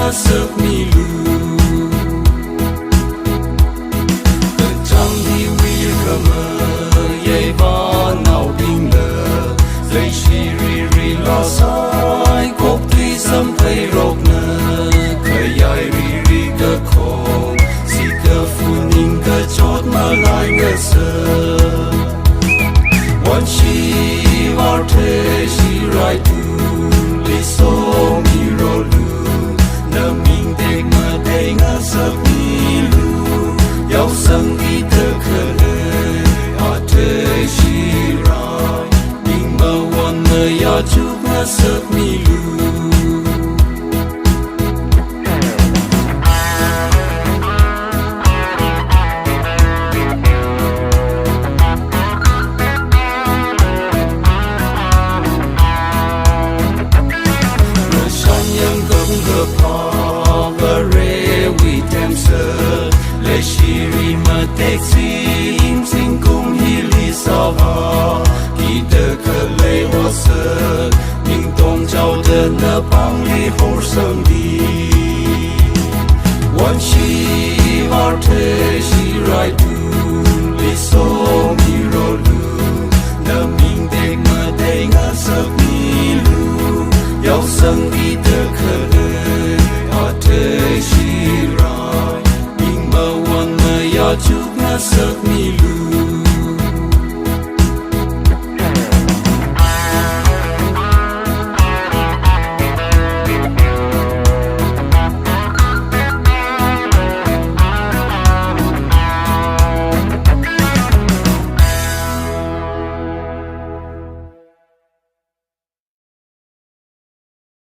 ngã sớt mi lu cần trăng đi vi cơ mơ dây ba nào đinh lờ dây xì ri lo sai cốc tuy sâm thấy rộp nơ khơi dài ri cơ khôn si cơ phu ninh cơ chót mà lại ngơ sơ one she var te she right to li so mi ro lu na ming te ma te nga sa mi lu yau sang gi te khe a te she right ning ma wan na ya chu nga sa mi lu Shiri ma taxi sing kum hili sava ki de kale wasa ning tong chao de na pang li hor sang di one she marte she right to li so mi ro lu na ming de ma de nga sa mi lu yau sang di de kale a te she right ya chúc ngã sớt mi lu